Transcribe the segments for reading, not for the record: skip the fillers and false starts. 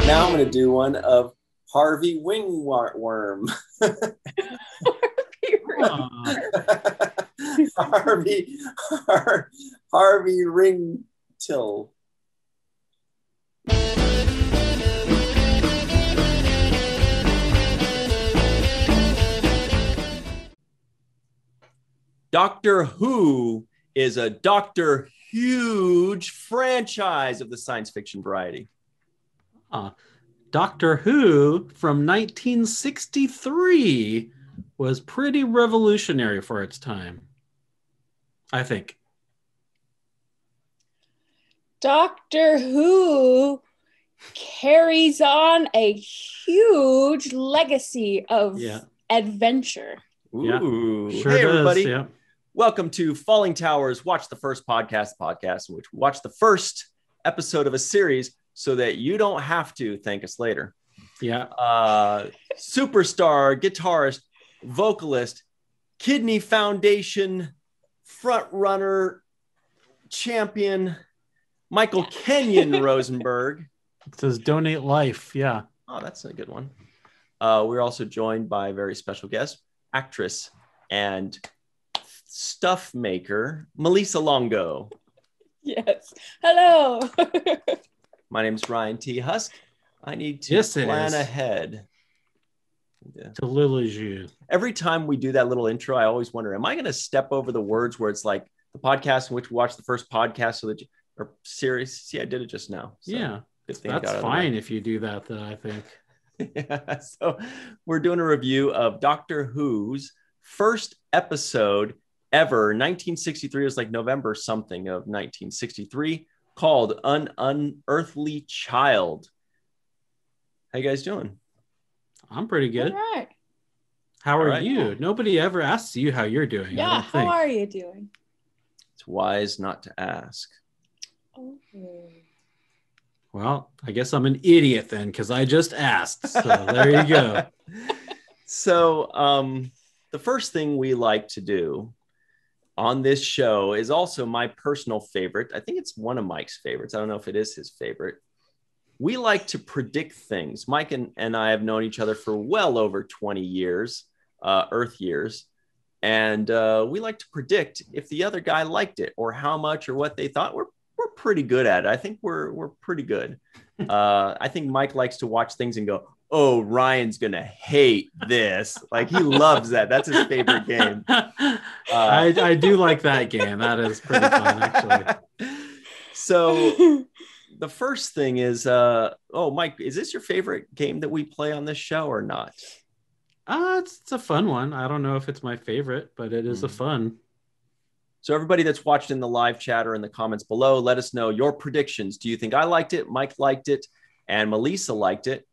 Now I'm going to do one of Harvey Wingworm. Harvey Ringtill. Doctor Who is a Doctor Huge franchise of the science fiction variety. Doctor Who from 1963 was pretty revolutionary for its time, I think. Doctor Who carries on a huge legacy of adventure. Ooh. Yeah, sure hey, does, everybody. Yeah. Welcome to Fallingtower's Watch the First podcast in which we watch the first episode of a series so that you don't have to thank us later. Yeah. Superstar, guitarist, vocalist, Kidney Foundation, front runner, champion, Michael Kenyon Rosenberg. It says donate life. Yeah. Oh, that's a good one. We're also joined by a very special guest, actress and stuff maker, Melissa Longo. Yes. Hello. My name's Ryan T. Husk. I need to plan ahead. To Lily. Every time we do that little intro, I always wonder, am I going to step over the words where it's like the podcast in which we watch the first podcast or series? See, I did it just now. So yeah. That's fine if you do that, then I think. Yeah. So we're doing a review of Doctor Who's first episode ever. 1963 was like November something of 1963, called An Unearthly Child. How you guys doing? I'm pretty good. All right. How are you? Nobody ever asks you how you're doing. Yeah, how are you doing? It's wise not to ask. Oh. Well, I guess I'm an idiot then, because I just asked. So there you go. So the first thing we like to do on this show is also my personal favorite. I think it's one of Mike's favorites. I don't know if it is his favorite. We like to predict things. Mike and I have known each other for well over 20 years, Earth years. And we like to predict if the other guy liked it or how much or what they thought. We're pretty good at it. I think we're pretty good. I think Mike likes to watch things and go, oh, Ryan's going to hate this. Like, he loves that. That's his favorite game. I do like that game. That is pretty fun, actually. So the first thing is, Mike, is this your favorite game that we play on this show or not? It's a fun one. I don't know if it's my favorite, but it is a fun. So everybody that's watched in the live chat or in the comments below, let us know your predictions. Do you think I liked it, Mike liked it, and Melissa liked it?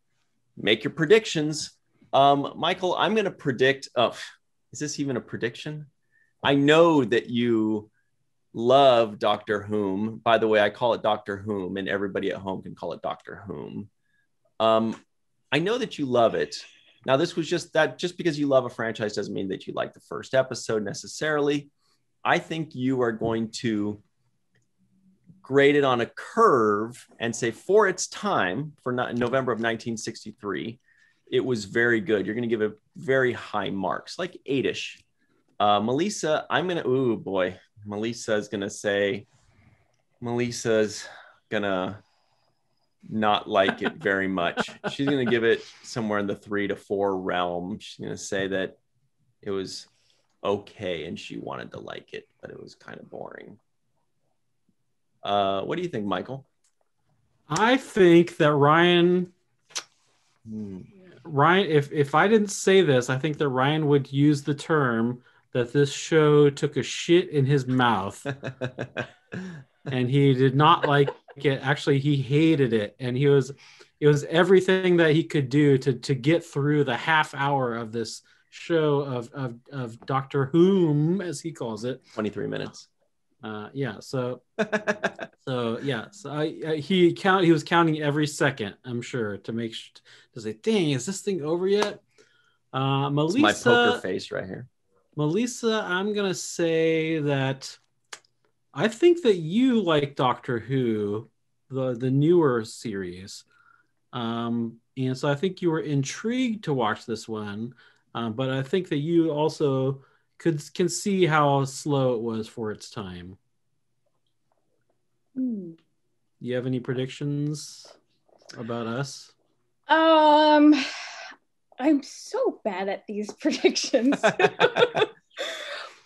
Make your predictions. Michael, I'm going to predict. Oh, is this even a prediction? I know that you love Doctor Whom. By the way, I call it Doctor Whom, and everybody at home can call it Doctor Whom. I know that you love it. Now, this was just because you love a franchise doesn't mean that you like the first episode necessarily. I think you are going to grade it on a curve and say for its time, for November of 1963, it was very good. You're going to give it very high marks, like 8-ish. Melissa, Melissa's going to not like it very much. She's going to give it somewhere in the 3 to 4 realm. She's going to say that it was okay and she wanted to like it, but it was kind of boring. What do you think, Michael? I think that Ryan, if I didn't say this, I think that Ryan would use the term that this show took a shit in his mouth and he did not like it. Actually, he hated it. And it was everything that he could do to get through the half hour of this show of Doctor Whom, as he calls it. 23 minutes. He was counting every second, I'm sure, to make sure to say, dang, is this thing over yet? Melissa, it's my poker face right here. Melissa, I'm gonna say that I think that you like Doctor Who, the newer series, And so I think you were intrigued to watch this one, but I think that you also can see how slow it was for its time. You have any predictions about us? I'm so bad at these predictions.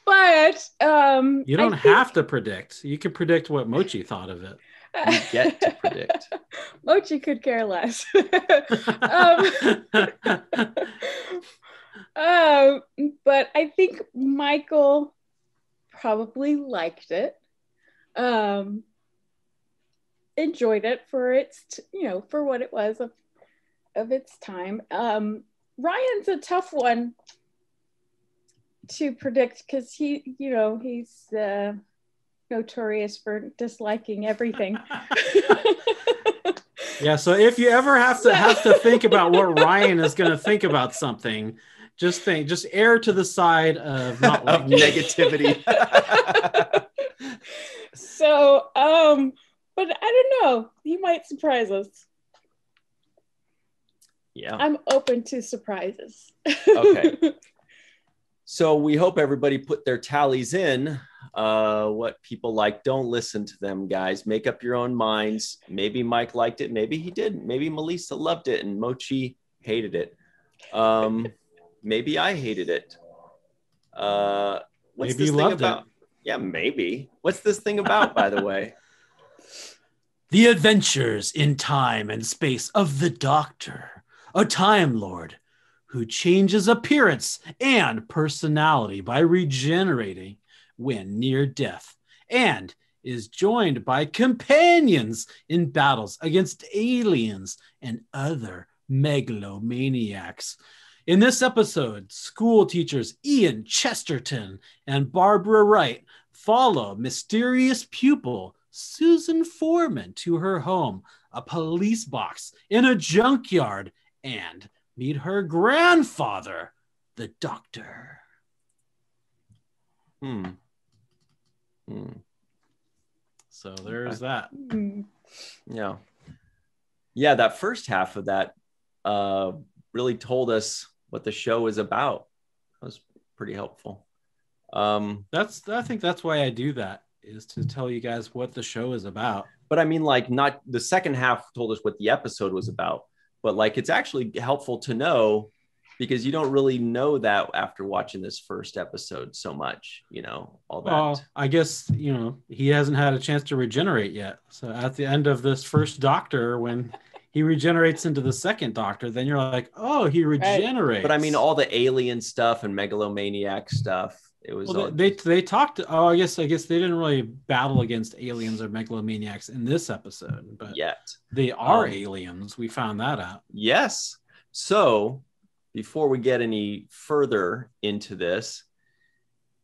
But you don't have to predict. You can predict what Mochi thought of it. You get to predict. Mochi could care less. But I think Michael probably liked it. Enjoyed it for its, for what it was of its time. Ryan's a tough one to predict because he's notorious for disliking everything. Yeah, so if you ever have to think about what Ryan is going to think about something, just err to the side of not liking negativity. So, but I don't know. He might surprise us. Yeah. I'm open to surprises. Okay. So we hope everybody put their tallies in. What people like, don't listen to them, guys. Make up your own minds. Maybe Mike liked it. Maybe he didn't. Maybe Melissa loved it and Mochi hated it. Maybe I hated it. What's maybe this you thing loved about? it. Yeah, maybe. What's this thing about, by the way? The adventures in time and space of the Doctor, a Time Lord who changes appearance and personality by regenerating when near death, and is joined by companions in battles against aliens and other megalomaniacs. In this episode, school teachers Ian Chesterton and Barbara Wright follow mysterious pupil Susan Foreman to her home, a police box in a junkyard, and meet her grandfather, the Doctor. So there's that. Yeah. Yeah, that first half of that really told us what the show is about. That was pretty helpful. I think that's why I do that, is to tell you guys what the show is about. But I mean, like, not the second half told us what the episode was about, but like, it's actually helpful to know because you don't really know that after watching this first episode so much, all that. Well, I guess, he hasn't had a chance to regenerate yet. So at the end of this first Doctor, when he regenerates into the second Doctor, then you're like, oh, he regenerates. But I mean, all the alien stuff and megalomaniac stuff, it was they talked. Oh, I guess they didn't really battle against aliens or megalomaniacs in this episode, but yet they are aliens. We found that out. Yes. So before we get any further into this,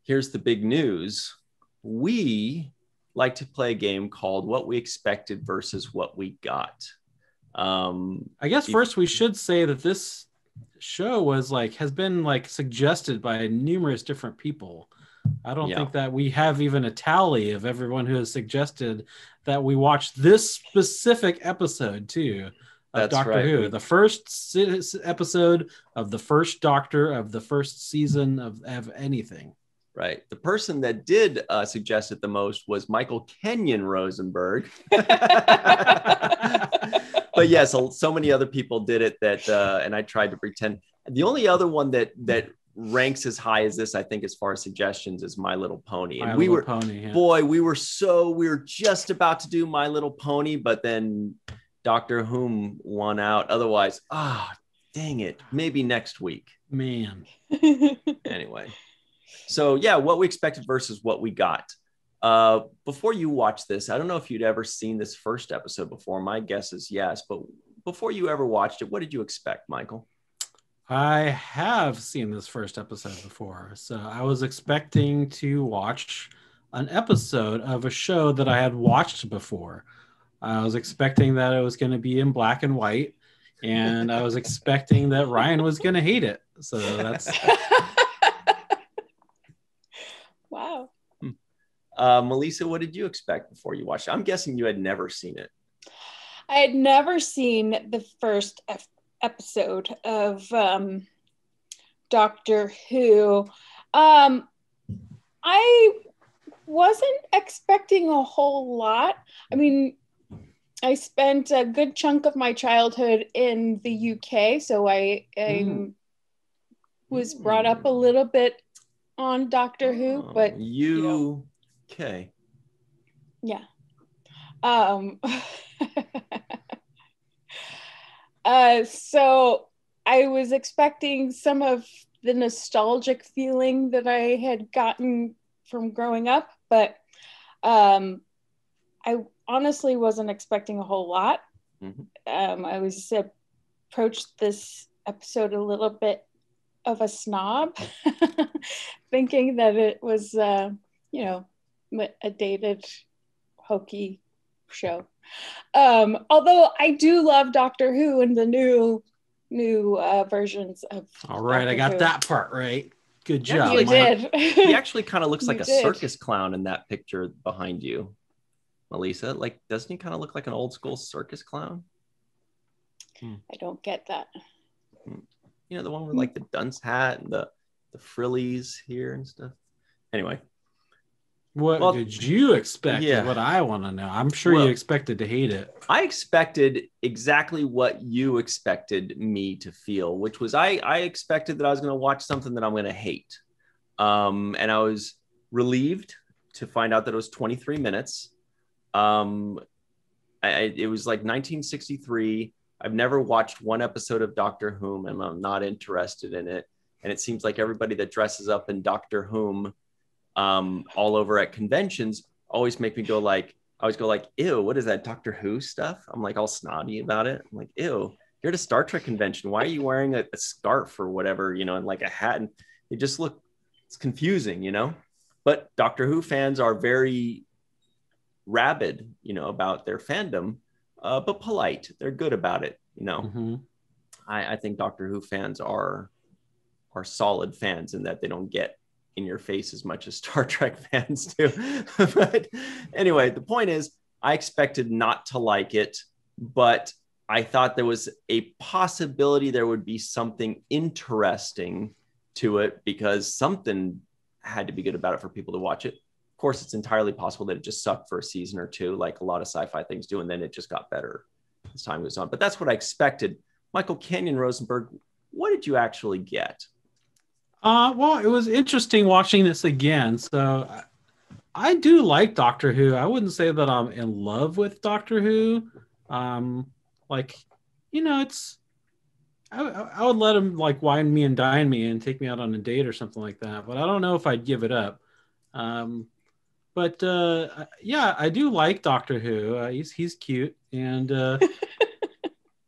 here's the big news. We like to play a game called What We Expected versus What We Got. I guess first we should say that this show has been suggested by numerous different people. I don't think that we have even a tally of everyone who has suggested that we watch this specific episode too of Doctor Who, the first episode of the first Doctor of the first season of anything. Right. The person that did suggest it the most was Michael Kenyon Rosenberg. But yes, so many other people did it that, and I tried to pretend. The only other one that ranks as high as this, I think, as far as suggestions, is My Little Pony. And we were just about to do My Little Pony, but then Doctor Whom won out. Otherwise, dang it, maybe next week. Man. Anyway, so yeah, What We Expected versus What We Got. Before you watch this, I don't know if you'd ever seen this first episode before. My guess is yes, but before you ever watched it, what did you expect, Michael? I have seen this first episode before, so I was expecting to watch an episode of a show that I had watched before. I was expecting that it was going to be in black and white, and I was expecting that Ryan was going to hate it. So that's... Wow. Melissa, what did you expect before you watched it? I'm guessing you had never seen it. I had never seen the first episode of Doctor Who. I wasn't expecting a whole lot. I mean, I spent a good chunk of my childhood in the UK, so I was brought up a little bit on Doctor Who, but UK. Yeah. So I was expecting some of the nostalgic feeling that I had gotten from growing up, but I honestly wasn't expecting a whole lot. I was approached this episode a little bit of a snob, thinking that it was, a dated, hokey show. Although I do love Doctor Who and the new versions of. All right, Doctor I got Who. that part right. Good job. You did. He actually kind of looks like You a did. circus clown in that picture behind you, Melissa. Like, doesn't he kind of look like an old school circus clown? I don't get that. You know, the one with like the dunce hat and the frillies here and stuff. Anyway. What did you expect yeah. is what I want to know. I'm sure you expected to hate it. I expected exactly what you expected me to feel, which was I expected that I was going to watch something that I'm going to hate. And I was relieved to find out that it was 23 minutes. It was like 1963. I've never watched one episode of Doctor Who, and I'm not interested in it. And it seems like everybody that dresses up in Doctor Who all over at conventions always make me go like, I always go like, ew, what is that Doctor Who stuff? I'm like all snotty about it. I'm like, ew, you're at a Star Trek convention. Why are you wearing a scarf or whatever, you know, and like a hat? And it just it's confusing, you know? But Doctor Who fans are very rabid, you know, about their fandom, but polite. They're good about it, you know? I think Doctor Who fans are solid fans in that they don't get in your face as much as Star Trek fans do. But anyway, the point is I expected not to like it, but I thought there was a possibility there would be something interesting to it because something had to be good about it for people to watch it. Of course, it's entirely possible that it just sucked for a season or two, like a lot of sci-fi things do, and then it just got better as time goes on. But that's what I expected. Michael Kenyon Rosenberg, what did you actually get? Well, it was interesting watching this again. So I do like Doctor Who. I wouldn't say that I'm in love with Doctor Who. Like, you know, I would let him like wine me and dine me and take me out on a date or something like that. But I don't know if I'd give it up. But yeah, I do like Doctor Who. He's cute. And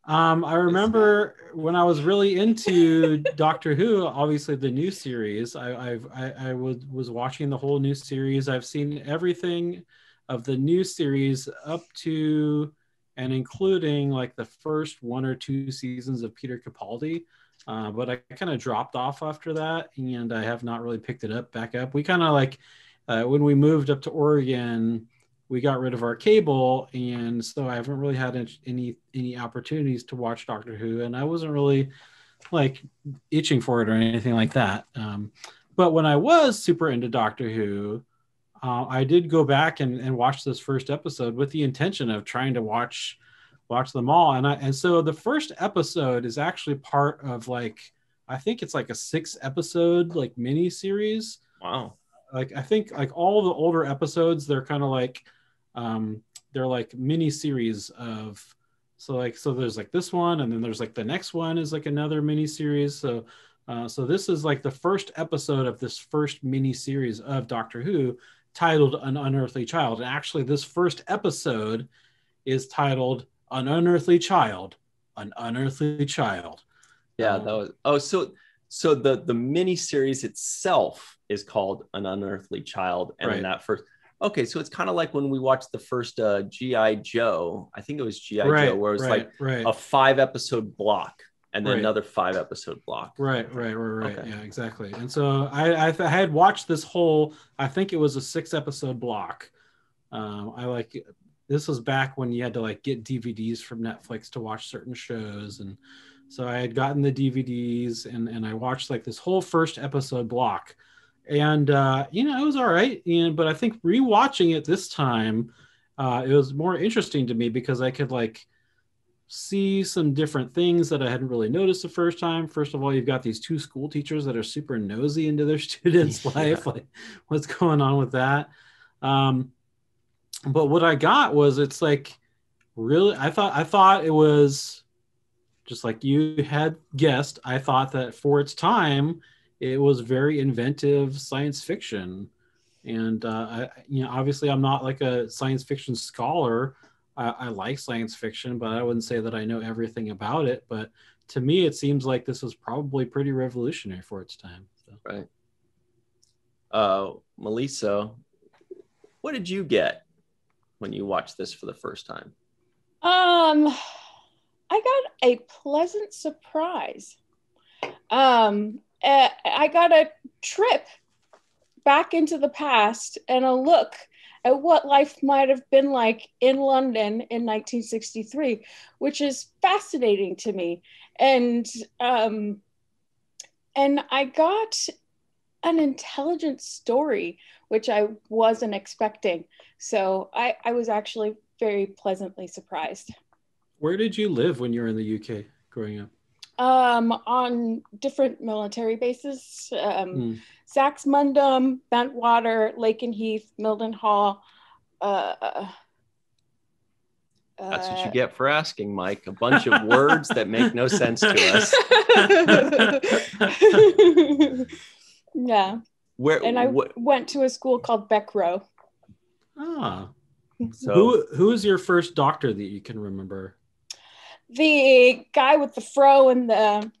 I remember when I was really into Doctor Who, obviously the new series, I was watching the whole new series. I've seen everything of the new series up to and including like the first 1 or 2 seasons of Peter Capaldi. But I kind of dropped off after that and I have not really picked it back up. We kind of like, when we moved up to Oregon, we got rid of our cable, and so I haven't really had any opportunities to watch Doctor Who, and I wasn't really like itching for it or anything like that. But when I was super into Doctor Who, I did go back and watch this first episode with the intention of trying to watch them all, and so the first episode is actually part of like, I think it's like a 6-episode like mini series. Wow. Like I think like all the older episodes, they're kind of like they're like mini series of so there's like this one, and then there's like the next one is like another mini series. So this is like the first episode of this first mini series of Doctor Who, titled An Unearthly Child. And actually this first episode is titled An Unearthly Child, An Unearthly Child. Yeah, that was so the mini series itself is called An Unearthly Child, and then that first. Okay, so it's kind of like when we watched the first G.I. Joe. I think it was G.I. Joe, where it was like a 5-episode block and then another 5-episode block. Right. Okay. Yeah, exactly. And so I had watched this whole, I think it was a 6-episode block. I like this was back when you had to like get DVDs from Netflix to watch certain shows. And so I had gotten the DVDs and I watched like this whole first episode block. And, it was all right. But I think rewatching it this time, it was more interesting to me because I could like see some different things that I hadn't really noticed the first time. First of all, you've got these two school teachers that are super nosy into their students' life. Like, what's going on with that? But what I got was, it's like, really, I thought it was just like you had guessed. I thought that for its time, it was very inventive science fiction. And, obviously I'm not like a science fiction scholar. I like science fiction, but I wouldn't say that I know everything about it. But to me, it seems like this was probably pretty revolutionary for its time. So. Right. Melissa, what did you get when you watched this for the first time? I got a pleasant surprise. I got a trip back into the past and a look at what life might have been like in London in 1963, which is fascinating to me. And I got an intelligent story, which I wasn't expecting. So I was actually very pleasantly surprised. Where did you live when you were in the UK growing up? On different military bases, Saxmundham, Bentwater, Lakenheath, Mildenhall. That's what you get for asking, Mike. A bunch of words that make no sense to us. Yeah. Went to a school called Beckrow. Ah. So who is your first doctor that you can remember? The guy with the fro and the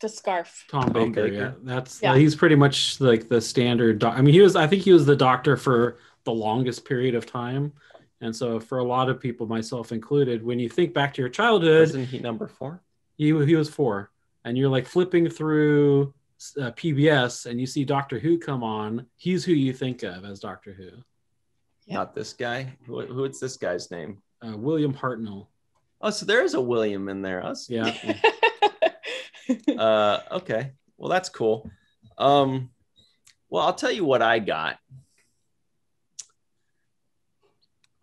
scarf. Tom Baker. Yeah. He's pretty much like the standard. I mean, I think he was the doctor for the longest period of time. And so for a lot of people, myself included, when you think back to your childhood, wasn't he number 4? He was 4. And you're like flipping through PBS and you see Doctor Who come on. He's who you think of as Doctor Who. Yeah. Not this guy. What's this guy's name? William Hartnell. Oh, so there is a William in there. Yeah. Okay. Well, that's cool. Well, I'll tell you what I got.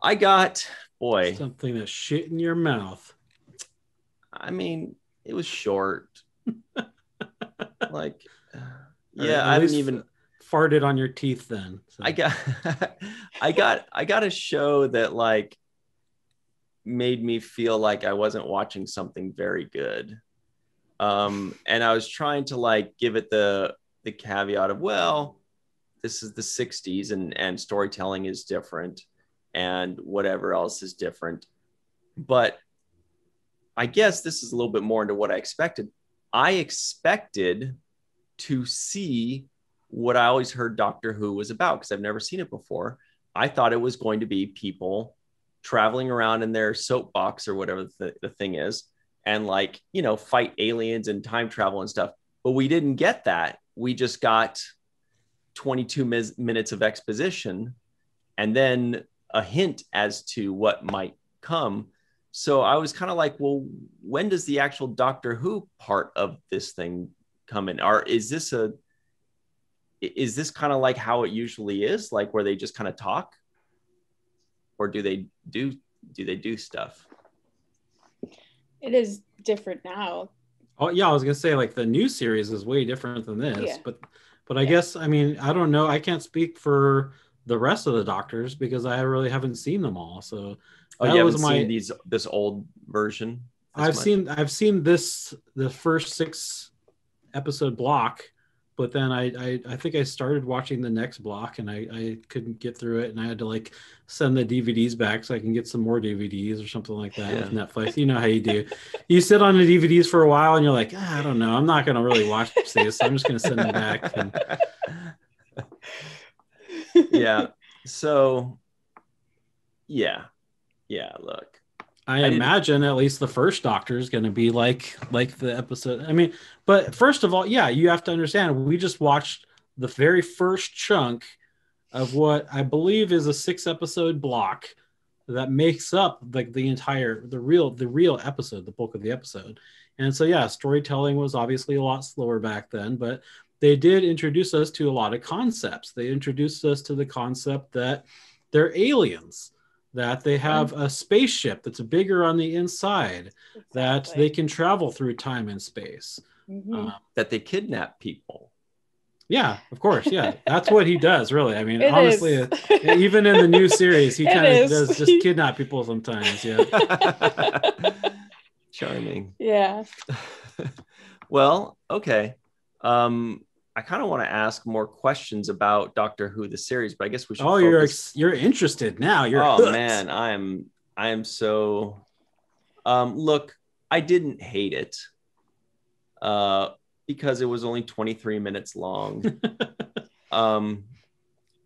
Something that shit in your mouth. I mean, it was short. Like, yeah, I didn't even farted on your teeth then. So. I got a show that like made me feel like I wasn't watching something very good. And I was trying to like give it the caveat of, well, this is the 60s and storytelling is different and whatever else is different. But I guess this is a little bit more into what I expected. I expected to see what I always heard Doctor Who was about because I've never seen it before. I thought it was going to be people traveling around in their soapbox or whatever the thing is and like, fight aliens and time travel and stuff. But we didn't get that. We just got 22 minutes of exposition and then a hint as to what might come. So I was kind of like, well, when does the actual Doctor Who part of this thing come in? Or is this kind of like how it usually is, like where they just kind of talk? Or do they do stuff? It is different now. Oh yeah, I was gonna say like the new series is way different than this, but I guess I mean I don't know. I can't speak for the rest of the Doctors because I really haven't seen them all. So you haven't seen this old version? I've seen the first 6 episode block, but then I think I started watching the next block and I couldn't get through it and I had to like send the DVDs back so I can get some more DVDs or something like that with Netflix. You know how you do. You sit on the DVDs for a while and you're like, I don't know, I'm not going to really watch these, so I'm just going to send them back. Yeah. So, yeah. Look, I imagine at least the first Doctor is going to be like the episode. I mean, but first of all, you have to understand, we just watched the very first chunk of what I believe is a 6 episode block. that makes up like the real episode, the bulk of the episode. And so yeah, storytelling was obviously a lot slower back then, but they did introduce us to a lot of concepts. They introduced us to the concept that they're aliens, that they have a spaceship that's bigger on the inside, that they can travel through time and space, that they kidnap people. Yeah, of course. Yeah, that's what he does, really. I mean, honestly, even in the new series, he kind of does just kidnap people sometimes. Yeah. Charming. Yeah. Well, okay. I kind of want to ask more questions about Doctor Who, the series, but I guess we should. Oh, you're interested now. You're hooked. Man, I am so. Look, I didn't hate it. Because it was only 23 minutes long.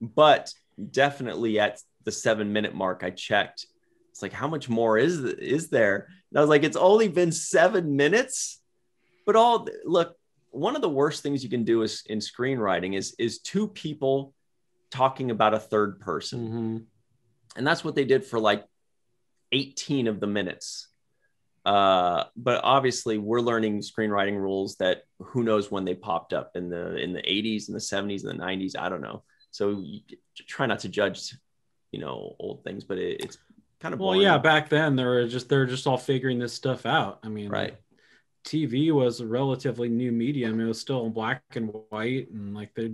But definitely at the 7-minute mark, I checked. It's like, how much more is there? And I was like, it's only been 7 minutes. But look, one of the worst things you can do is in screenwriting is two people talking about a third person. And that's what they did for like 18 of the minutes. But obviously we're learning screenwriting rules that who knows when they popped up in the 80s and the 70s and the 90s. I don't know. So you try not to judge, old things, but it's kind of boring. Well, yeah, back then they're just all figuring this stuff out. I mean, right. TV was a relatively new medium. It was still in black and white, and like they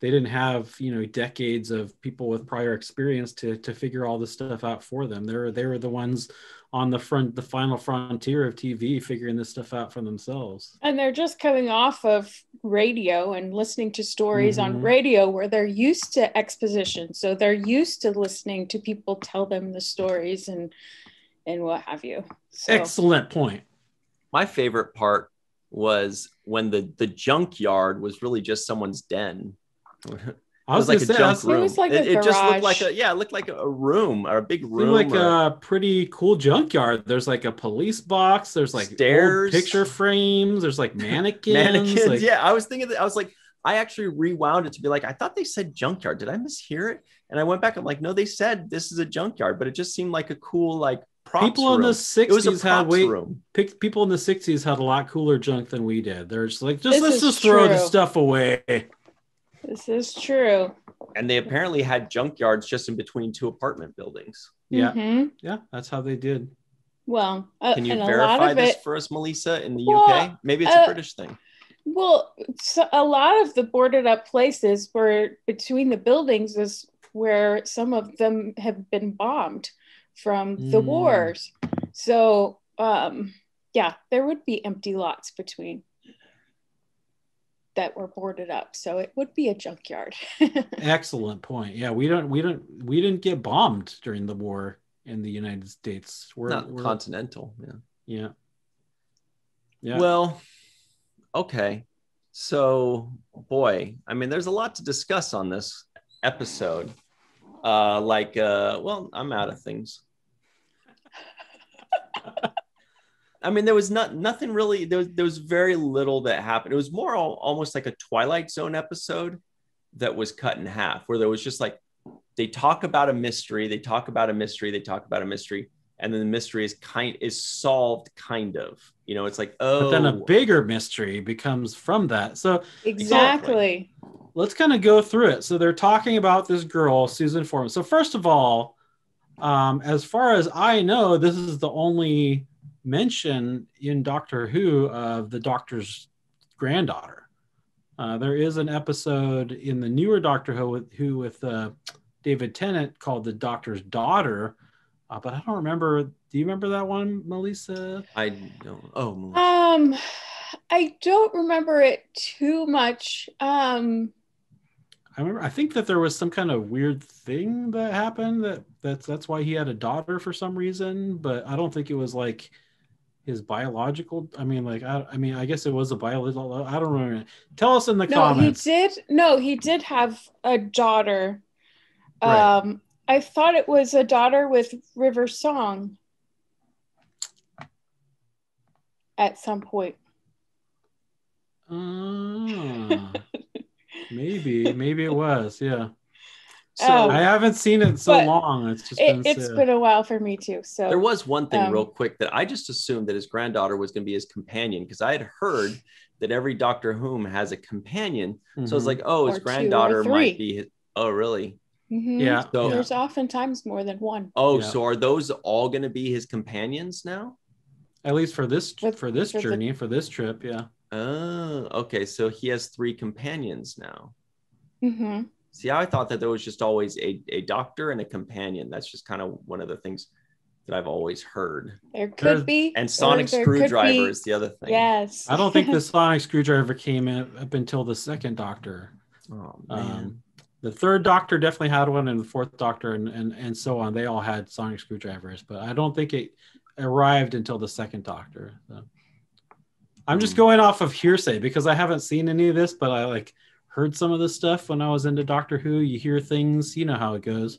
didn't have decades of people with prior experience to figure all this stuff out for them. They were the ones on the final frontier of TV, figuring this stuff out for themselves. And they're just coming off of radio and listening to stories on radio where they're used to exposition. So they're used to listening to people tell them the stories and what have you. So. Excellent point. My favorite part was when the junkyard was really just someone's den. I was like a junk room. It was like it just looked like it looked like a room or a big room. Like a pretty cool junkyard. There's like a police box. There's like stairs, old picture frames. There's like mannequins. Like, yeah, I was thinking that. I was like, I actually rewound it to be like, I thought they said junkyard. Did I mishear it? And I went back. I'm like, no, they said this is a junkyard, but it just seemed like a cool props people room. In the 60s had people in the 60s had a lot cooler junk than we did. They're just like, let's just throw this stuff away. This is true. And they apparently had junkyards just in between two apartment buildings. Yeah. Yeah, that's how they did. Well, can you verify this for us, Melissa, in the UK? Maybe it's a British thing. Well, so a lot of the boarded up places were between the buildings is where some of them have been bombed from the wars. So, yeah, there would be empty lots between that were boarded up, so it would be a junkyard. Excellent point. Yeah, we didn't get bombed during the war in the United States. We're continental. Yeah. Well, okay. So, boy, I mean, there's a lot to discuss on this episode. Well, I'm out of things. I mean, there was nothing really. There was very little that happened. It was more almost like a Twilight Zone episode that was cut in half, where there was just like they talk about a mystery, they talk about a mystery, they talk about a mystery, and then the mystery is solved, kind of. It's like, oh, but then a bigger mystery becomes from that. So exactly. Let's kind of go through it. So they're talking about this girl, Susan Foreman. So first of all, as far as I know, this is the only mention in Doctor Who of the Doctor's granddaughter. There is an episode in the newer Doctor Who with David Tennant called The Doctor's Daughter, but I don't remember. Do you remember that one, Melissa? I don't. Oh, Melissa. I don't remember it too much. I think that there was some kind of weird thing that happened that's why he had a daughter for some reason, but I don't think it was like his biological. I mean, I guess it was a biological. I don't remember. Tell us in the comments. He did have a daughter. Right. I thought it was a daughter with River Song at some point. Maybe it was, yeah. So I haven't seen it so But long. It's just it's been a while for me too. So there was one thing real quick that I just assumed that his granddaughter was going to be his companion, because I had heard that every Doctor Who has a companion. So I was like, oh, his granddaughter might be his. Oh, really? Mm-hmm. Yeah. So there's oftentimes more than one. Oh, so are those all going to be his companions now? At least for this journey, for this trip, yeah. Oh, okay. So he has 3 companions now. Mm-hmm. See, I thought that there was just always a doctor and a companion. That's just kind of one of the things that I've always heard. There could be. And sonic screwdriver is the other thing. Yes. I don't think the sonic screwdriver came in up until the 2nd Doctor. Oh, man. The 3rd Doctor definitely had one, and the 4th Doctor and so on. They all had sonic screwdrivers, but I don't think it arrived until the 2nd Doctor. So. I'm just going off of hearsay because I haven't seen any of this, but I heard some of this stuff when I was into Doctor Who. You hear things, you know how it goes.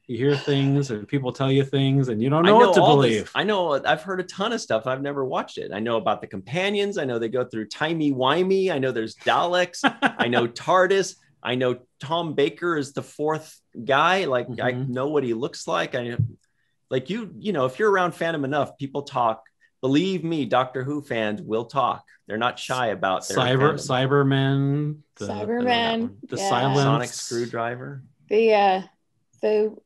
You hear things and people tell you things and you don't know what to believe. I know I've heard a ton of stuff. I've never watched it. I know about the companions. I know they go through timey-wimey. I know there's Daleks. I know TARDIS. I know Tom Baker is the 4th guy. I know what he looks like. You know, if you're around fandom enough, people talk. Believe me, Doctor Who fans will talk. They're not shy about their Cybermen, the silence, sonic screwdriver, the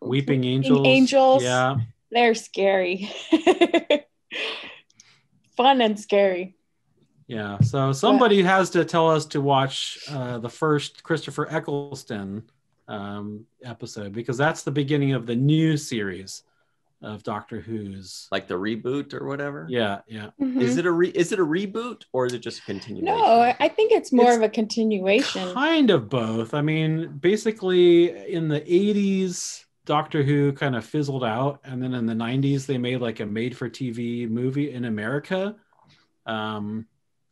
weeping angels. Yeah, they're scary. Fun and scary. Yeah, so somebody has to tell us to watch the first Christopher Eccleston episode, because that's the beginning of the new series of Doctor Who's, like the reboot or whatever. Yeah. Mm-hmm. Is it a reboot or is it just a continuation? No, I think it's more of a continuation. Kind of both. I mean, basically in the 80s, Doctor Who kind of fizzled out, and then in the 90s they made like a made-for-TV movie in America,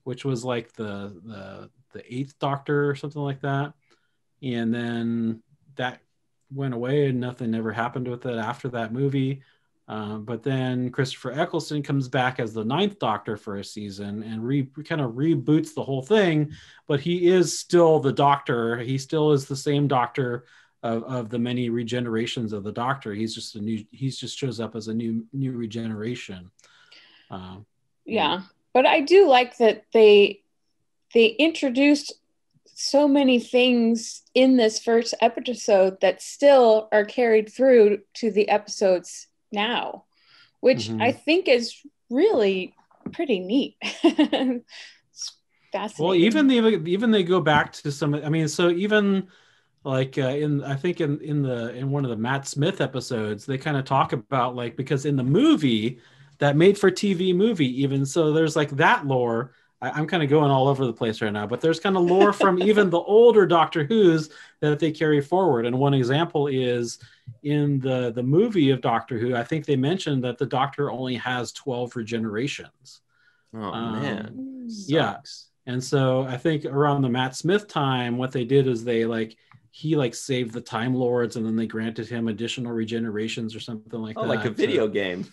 which was like the 8th Doctor or something like that, and then that went away and nothing ever happened with it after that movie. But then Christopher Eccleston comes back as the 9th Doctor for a season and kind of reboots the whole thing, but he is still the Doctor. He still is the same Doctor of the many regenerations of the Doctor. He's just shows up as a new regeneration. Yeah, but I do like that they introduced so many things in this first episode that still are carried through to the episodes now, which I think is really pretty neat. It's fascinating. Well, even they go back to some. I mean, so even like in one of the Matt Smith episodes, they kind of talk about because in the movie, that made for TV movie, even so, there's like that lore. I'm kind of going all over the place right now, but there's kind of lore from even the older Doctor Who's that they carry forward. And one example is in the movie of Doctor Who, I think they mentioned that the Doctor only has 12 regenerations. Oh, man. Yeah. And so I think around the Matt Smith time, what they did is he saved the Time Lords, and then they granted him additional regenerations or something like that. Like a video game.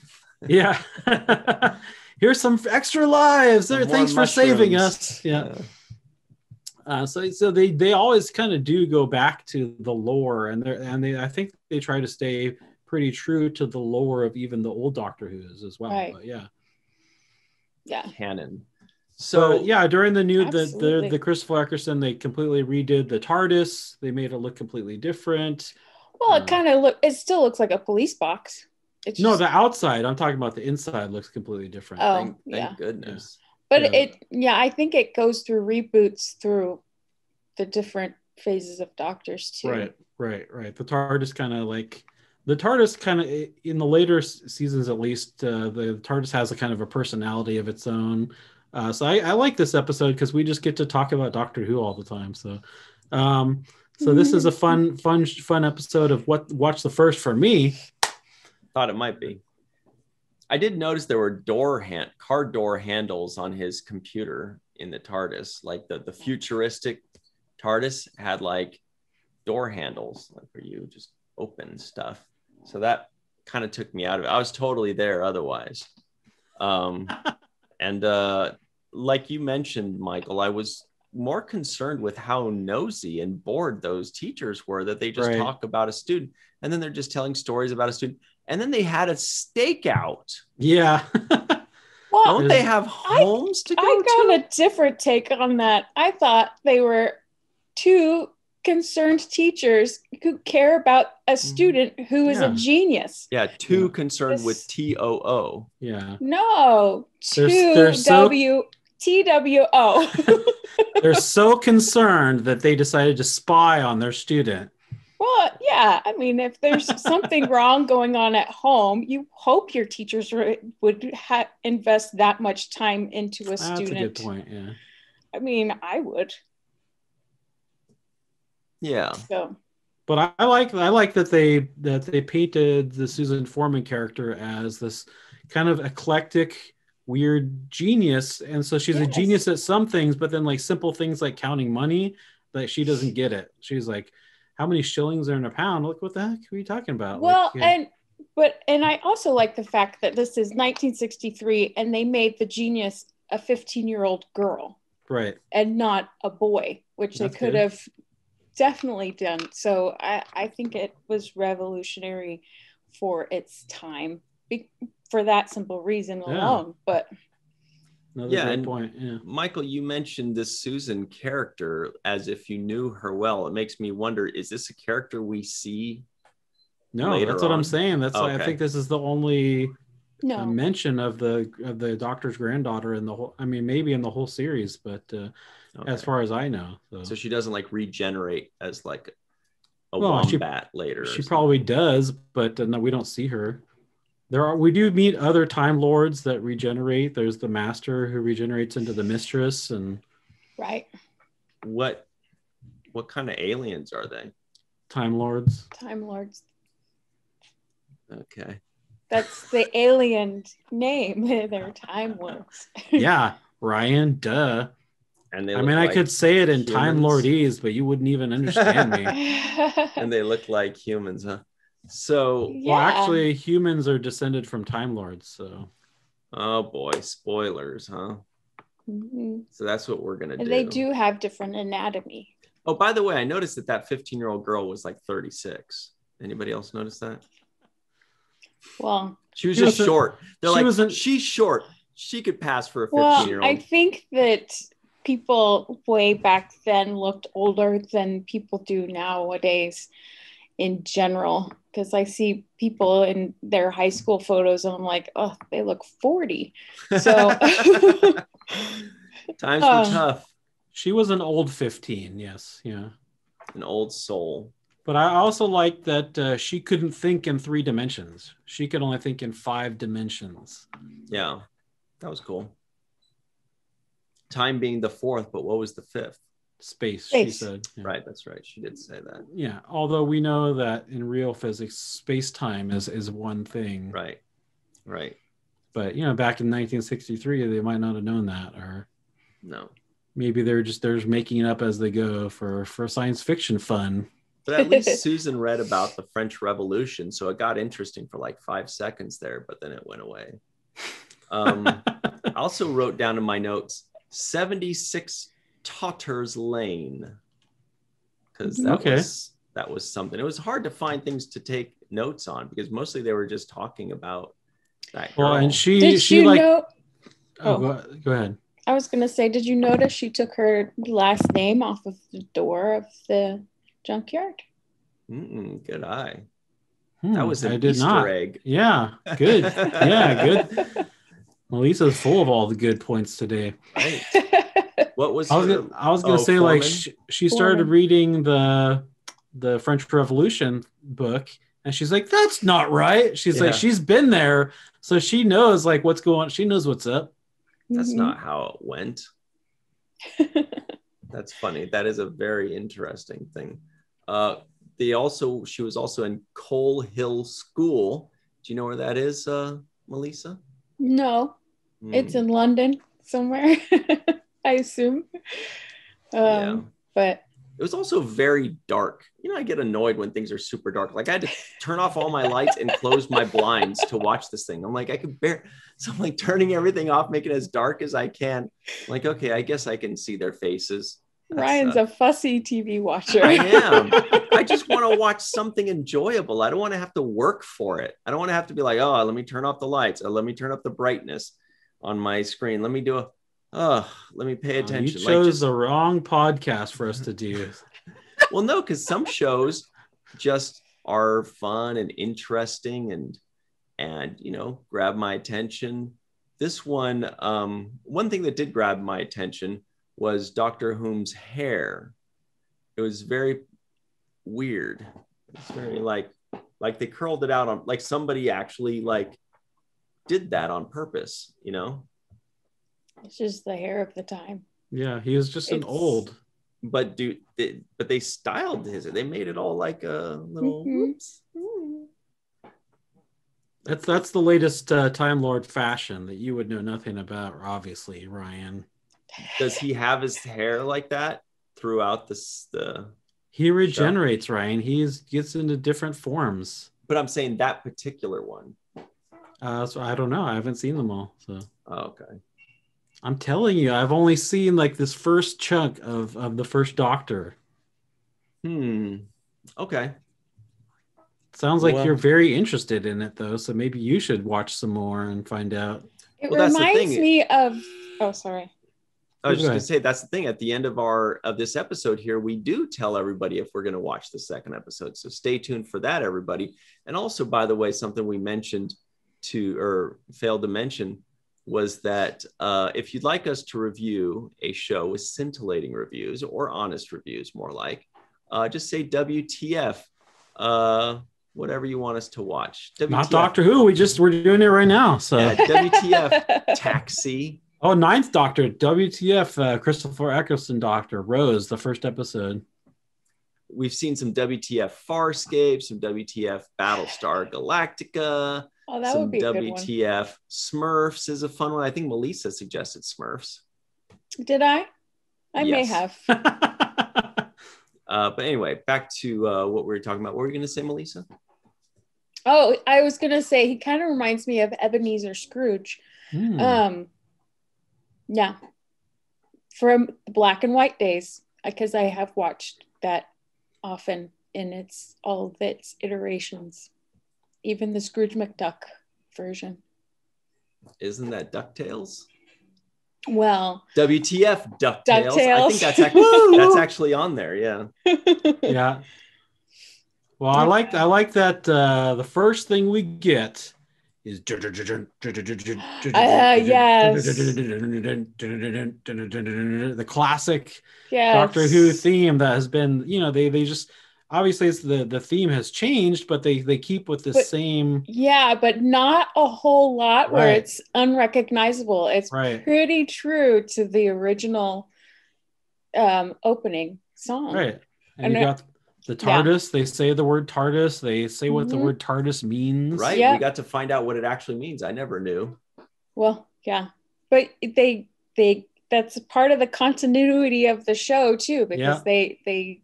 Yeah. Here's some extra lives. Thanks for saving us. Yeah. So they always kind of do go back to the lore, and I think they try to stay pretty true to the lore of even the old Doctor Who's as well. Right. But yeah. Canon. So during the Christopher Eccleston, they completely redid the TARDIS. They made it look completely different. Well, it still looks like a police box. No, the outside. I'm talking about the inside looks completely different. Oh, thank goodness. But I think it goes through reboots through the different phases of Doctors too. Right. The TARDIS kind of in the later seasons, at least, the TARDIS has a kind of a personality of its own. So I like this episode because we just get to talk about Doctor Who all the time. So, this is a fun episode of watch the first for me. Thought it might be. I did notice there were car door handles on his computer in the TARDIS. Like the futuristic TARDIS had door handles where you just open stuff. So that kind of took me out of it. I was totally there otherwise. And like you mentioned, Michael, I was more concerned with how nosy and bored those teachers were, that they just talk about a student and then they're just telling stories about a student. And then they had a stakeout. Yeah. Well, don't they have homes to go to? I got a different take on that. I thought they were two concerned teachers who care about a student who is a genius. Yeah, too concerned with TOO. Yeah. No, they're so TWO. They're so concerned that they decided to spy on their student. Well, yeah. I mean, if there's something wrong going on at home, you hope your teachers would invest that much time into a student. That's a good point, yeah. I mean, I would. Yeah. So. But I like that they painted the Susan Foreman character as this kind of eclectic, weird genius, and so she's a genius at some things, but then like simple things like counting money, like she doesn't get it. She's like, how many shillings are in a pound? Like, what the heck are you talking about? Well, like, and I also like the fact that this is 1963 and they made the genius a 15-year-old girl, right, and not a boy, which That's they could good. have definitely done. So I think it was revolutionary for its time, for that simple reason alone. But another great point. Yeah, Michael, you mentioned this Susan character as if you knew her well. It makes me wonder: is this a character we see? No, later that's what on? I'm saying. That's why I think this is the only mention of the doctor's granddaughter in the whole. I mean, maybe in the whole series, but as far as I know, so she doesn't like regenerate as like a wombat later. She probably does, but no, we don't see her. We do meet other Time Lords that regenerate. There's the Master who regenerates into the Mistress, and what kind of aliens are they? Time Lords. Time Lords. Okay. That's the alien name. They're Time Lords. Yeah, Ryan, duh. And they I could say it in Time Lordese, but you wouldn't even understand me. And they look like humans, huh? So, well, actually, humans are descended from Time Lords. So, oh boy, spoilers, huh? Mm-hmm. So that's what we're gonna do. They do have different anatomy. Oh, by the way, I noticed that 15-year-old girl was like 36. Anybody else notice that? Well, she was just short. They're like, she's short. She could pass for a 15-year-old. I think that people way back then looked older than people do nowadays in general, because I see people in their high school photos and I'm like, oh, they look 40. So times were tough. She was an old 15, yes. Yeah. An old soul. But I also like that she couldn't think in 3 dimensions. She could only think in 5 dimensions. Yeah, that was cool. Time being the 4th, but what was the 5th? Space. She said. Yeah. Right, that's right. She did say that. Yeah, although we know that in real physics, space-time is one thing. Right. But, back in 1963, they might not have known that. Or no. Maybe they're making it up as they go for science fiction fun. But at least Susan read about the French Revolution, so it got interesting for like 5 seconds there, but then it went away. I also wrote down in my notes 76 Totters Lane, because that was something. It was hard to find things to take notes on because mostly they were just talking about that girl. Well, and she know? Go ahead. I was gonna say, did you notice she took her last name off of the door of the junkyard? Good eye. That was an Easter egg. Yeah, good. Yeah, good. Melissa's full of all the good points today. Right. What was I was gonna say, Foreman? like she started reading the French Revolution book, and she's like, "That's not right." She's like, she's been there, so she knows like what's going on. She knows what's up. That's not how it went. That's funny. That is a very interesting thing. She was also in Coal Hill School. Do you know where that is, Melissa? No, it's in London somewhere, I assume. But It was also very dark. You know, I get annoyed when things are super dark. Like I had to turn off all my lights and close my blinds to watch this thing. I'm like, I could bear. So I'm like turning everything off, make it as dark as I can. I'm like, okay, I guess I can see their faces. Ryan's a fussy TV watcher. I am. I just want to watch something enjoyable. I don't want to have to work for it. I don't want to have to be like, oh, let me turn off the lights. Or let me turn up the brightness on my screen. Let me do let me pay attention. You chose the wrong podcast for us to do. Well, no, because some shows just are fun and interesting and you know, grab my attention. This one, one thing that did grab my attention was Doctor Whom's hair. It was very weird. It's very like they curled it out on, like somebody actually like did that on purpose, you know? It's just the hair of the time. Yeah, he was just an old. But they styled his. They made it all like a little. Whoops. That's the latest Time Lord fashion that you would know nothing about, obviously, Ryan. Does he have his hair like that throughout the? He regenerates, show? Ryan. He gets into different forms. But I'm saying that particular one. So I don't know. I haven't seen them all. So. Oh, okay. I'm telling you, I've only seen like this first chunk of the first Doctor. Okay. Sounds like you're very interested in it, though. So maybe you should watch some more and find out. It reminds me of. Oh, sorry. I was just going to say that's the thing. At the end of this episode here, we do tell everybody if we're going to watch the second episode. So stay tuned for that, everybody. And also, by the way, something we mentioned failed to mention was that if you'd like us to review a show with scintillating reviews or honest reviews, more like, just say WTF, whatever you want us to watch. WTF, not Doctor Who. We're doing it right now. So yeah, WTF Taxi. Oh, Ninth Doctor. WTF Christopher Eccleston Doctor Rose, the first episode. We've seen some WTF Farscape, some WTF Battlestar Galactica. Oh, that some would be a WTF good one. Smurfs is a fun one. I think Melissa suggested Smurfs. Did I? I may have. But anyway, back to what we were talking about. What were you going to say, Melissa? Oh, I was going to say he kind of reminds me of Ebenezer Scrooge. Yeah. From the black and white days, because I have watched that often in all of its iterations. Even the Scrooge McDuck version. Isn't that DuckTales? Well, WTF DuckTales. DuckTales. I think that's actually on there. Yeah. Yeah. Well, I like that. The first thing we get is yes. the classic Yes. Doctor Who theme that has been, they just. Obviously, it's the theme has changed, but they keep with the same. Yeah, but not a whole lot where it's unrecognizable. It's pretty true to the original opening song. Right. And you got the TARDIS. Yeah. They say the word TARDIS. They say what the word TARDIS means. Right. Yep. We got to find out what it actually means. I never knew. Well, yeah. But they that's part of the continuity of the show, too, because they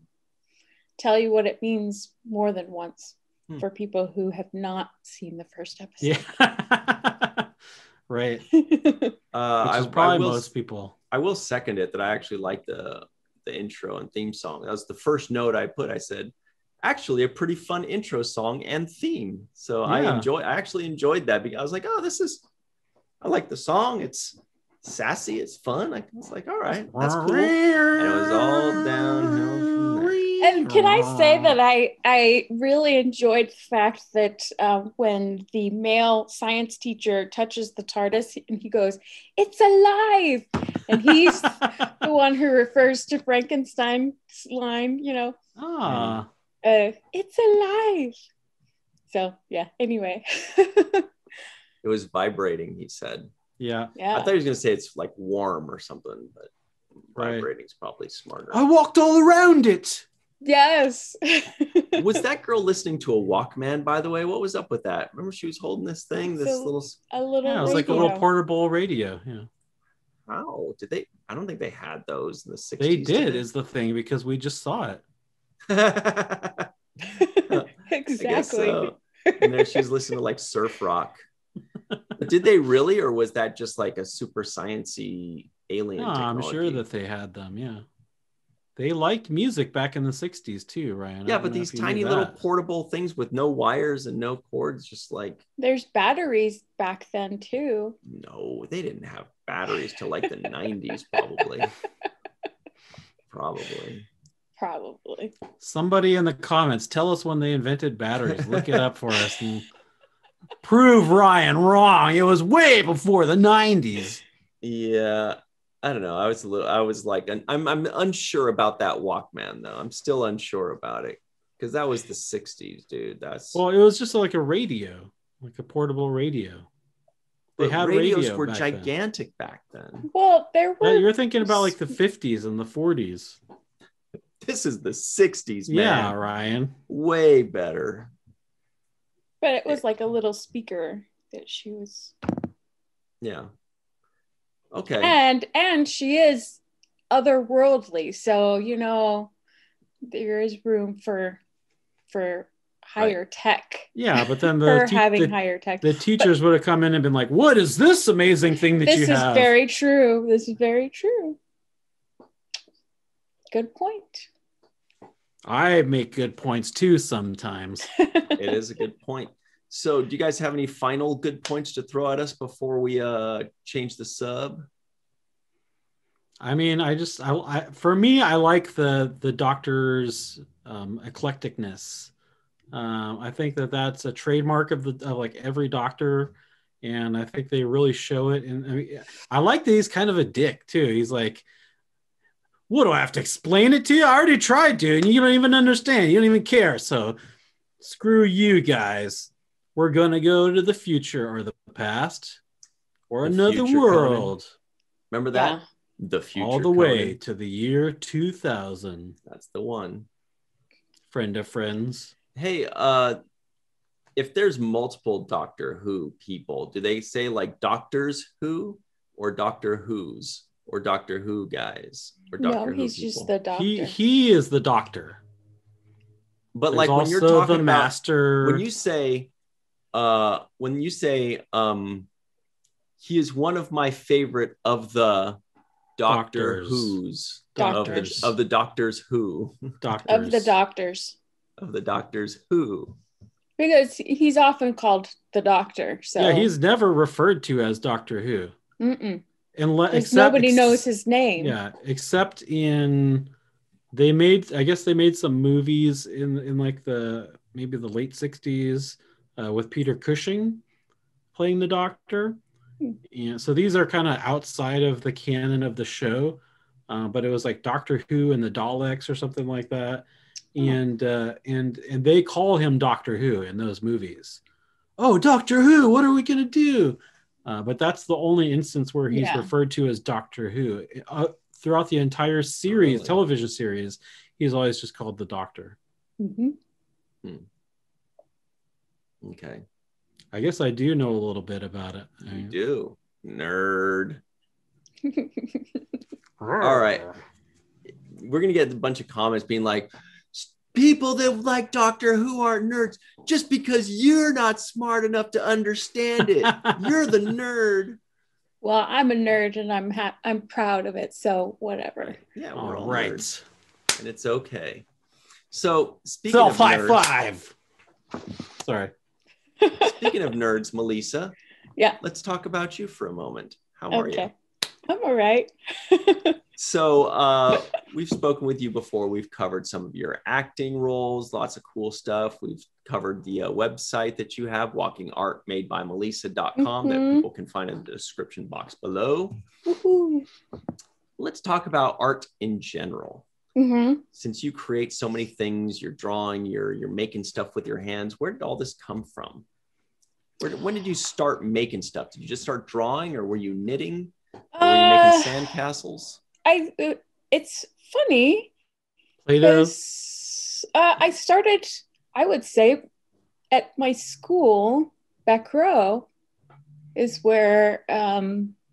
tell you what it means more than once for people who have not seen the first episode. Yeah. Right. Most people. I will second it that I actually like the intro and theme song. That was the first note I put. I said, actually a pretty fun intro song and theme. So I actually enjoyed that because I was like, oh, I like the song. It's sassy. It's fun. I was like, all right, that's cool. And it was all downhill from there. And can I say that I really enjoyed the fact that when the male science teacher touches the TARDIS and he goes, "It's alive," and he's the one who refers to Frankenstein's line, it's alive. So yeah. Anyway, it was vibrating. He said, "Yeah." I thought he was going to say it's like warm or something, but vibrating is probably smarter. I walked all around it. Yes. Was that girl listening to a Walkman, by the way? What was up with that? Remember she was holding this thing, it was like a little portable radio. Yeah. How did they? I don't think they had those in the 60s. They did, is the thing, because we just saw it. Exactly. I guess so. And there she was listening to like surf rock. But did they really, or was that just like a super sciencey alien technology? I'm sure that they had them. Yeah, they liked music back in the 60s too, Ryan. Yeah, but these tiny little portable things with no wires and no cords, just like, there's batteries back then too. no, they didn't have batteries till like the 90s, probably. Somebody in the comments, tell us when they invented batteries. Look it up for us and prove Ryan wrong. It was way before the 90s. Yeah, I don't know. I'm unsure about that Walkman though. I'm still unsure about it because that was the 60s, dude. Well, it was just like a radio, like a portable radio. They had radios were gigantic back then. Well, there were. You're thinking about like the 50s and the 40s. This is the 60s, man. Yeah, Ryan. Way better. But it was like a little speaker that she was. Yeah. Okay. And she is otherworldly, so there is room for higher tech. Yeah, but then higher tech. The teachers would have come in and been like, "What is this amazing thing that you have?" This is very true. This is very true. Good point. I make good points too sometimes. It is a good point. So do you guys have any final good points to throw at us before we change the sub? I mean, for me, I like the Doctor's eclecticness. I think that's a trademark of like every Doctor, and I think they really show it. And I like that he's kind of a dick too. He's like, what do I have to explain it to you? I already tried to, and you don't even understand. You don't even care. So screw you guys. We're going to go to the future or the past or another world. Conan. Remember that? Yeah. The future. All the way to the year 2000. That's the one. Friend of friends. Hey, if there's multiple Doctor Who people, do they say like Doctors Who or Doctor Who's? Or Doctor Who guys, or Doctor Who he's people. Just the Doctor. He is the Doctor. But There's like when you're talking the about master, when you say, he is one of my favorite of the Doctor Who's Doctors. of the Doctors Who Doctors. Of the Doctors. Of the Doctors Who. Because he's often called the Doctor. So yeah, he's never referred to as Doctor Who. Because nobody knows his name. Yeah, except in they made some movies in like maybe the late 60s with Peter Cushing playing the Doctor. Yeah, so these are kind of outside of the canon of the show, but it was like Doctor Who and the Daleks or something like that, and they call him Doctor Who in those movies. Oh, Doctor Who, what are we gonna do? But that's the only instance where he's referred to as Doctor Who. Throughout the entire series, television series, he's always just called the Doctor. Okay. I guess I do know a little bit about it. You do. Nerd. All right. We're going to get a bunch of comments being like, people that like Doctor Who aren't nerds just because you're not smart enough to understand it. You're the nerd. Well, I'm a nerd and I'm proud of it. So whatever. Yeah, we're all nerds, and it's okay. So speaking Self of high nerds, five. Sorry. Speaking of nerds, Melissa. Yeah. Let's talk about you for a moment. How are you? I'm all right. So we've spoken with you before. We've covered some of your acting roles, lots of cool stuff. We've covered the website that you have, walkingartmadebymelissa.com, that people can find in the description box below. Let's talk about art in general. Since you create so many things, you're drawing, you're making stuff with your hands, where did all this come from? When did you start making stuff? Did you just start drawing, or were you knitting? Or were you making sandcastles? It's funny. Play-Doh? I started, I would say, at my school, back row, is where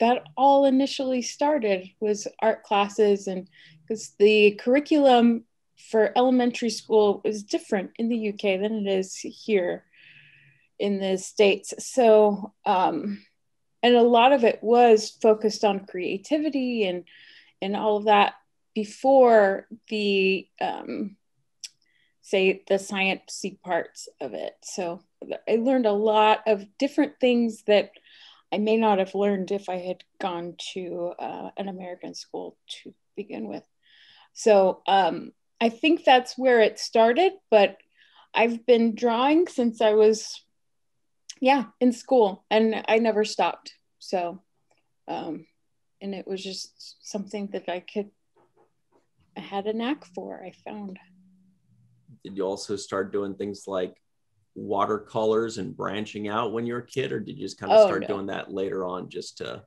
that all initially started, was art classes. And because the curriculum for elementary school is different in the UK than it is here in the States. So, and a lot of it was focused on creativity and all of that before the, say, the sciencey parts of it. So I learned a lot of different things that I may not have learned if I had gone to an American school to begin with. So I think that's where it started, but I've been drawing since I was, in school, and I never stopped. So, and it was just something that I had a knack for, I found. Did you also start doing things like watercolors and branching out when you were a kid, or did you just kind of start doing that later on, just to...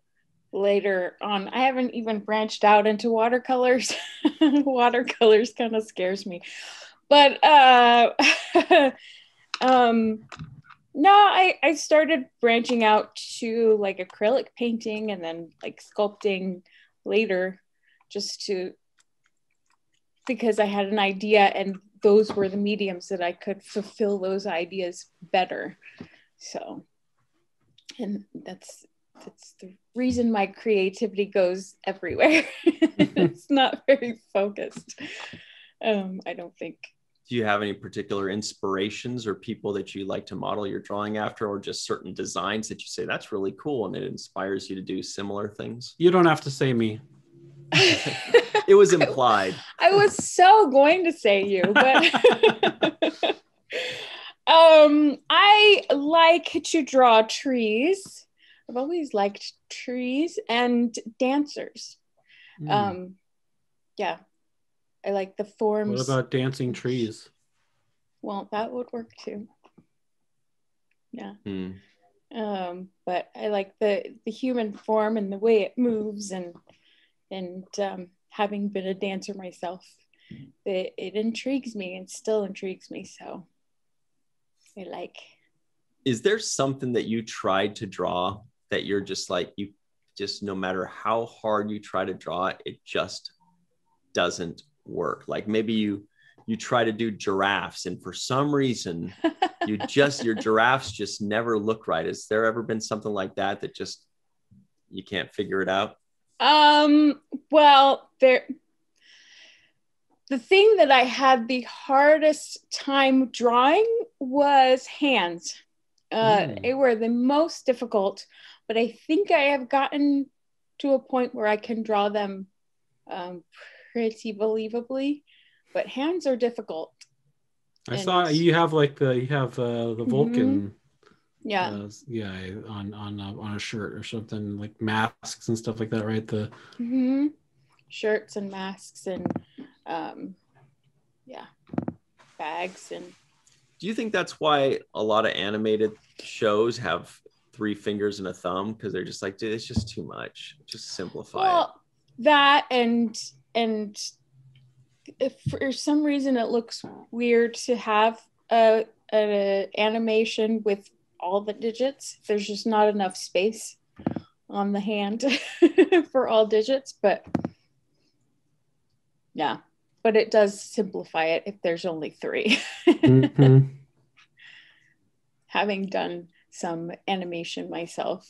Later on? I haven't even branched out into watercolors. Watercolors kind of scares me, but no, I started branching out to like acrylic painting and then like sculpting later, because I had an idea, and those were the mediums that I could fulfill those ideas better. So, and that's the reason my creativity goes everywhere. It's not very focused, I don't think. Do you have any particular inspirations or people that you like to model your drawing after, or just certain designs that you say that's really cool and it inspires you to do similar things? You don't have to say me. It was implied. I was so going to say you, but I like to draw trees. I've always liked trees and dancers. Yeah, I like the forms. What about dancing trees? Well, that would work too. Yeah. But I like the human form and the way it moves, and having been a dancer myself, it intrigues me and still intrigues me. So I like. Is there something that you tried to draw that you're just like, you just, no matter how hard you try to draw it, it just doesn't work? Like maybe you try to do giraffes, and for some reason your giraffes just never look right. Has there ever been something like that just you can't figure it out? Well, the thing that I had the hardest time drawing was hands. They were the most difficult, but I think I have gotten to a point where I can draw them pretty believably, but hands are difficult. I saw you have the Vulcan, on a shirt or something, like masks and stuff like that, right? The shirts and masks and bags. And do you think that's why a lot of animated shows have 3 fingers and a thumb? Because they're just like, dude, it's just too much. Just simplify it. That and if for some reason it looks weird to have an animation with all the digits. There's just not enough space on the hand for all digits, but it does simplify it if there's only 3. Having done some animation myself.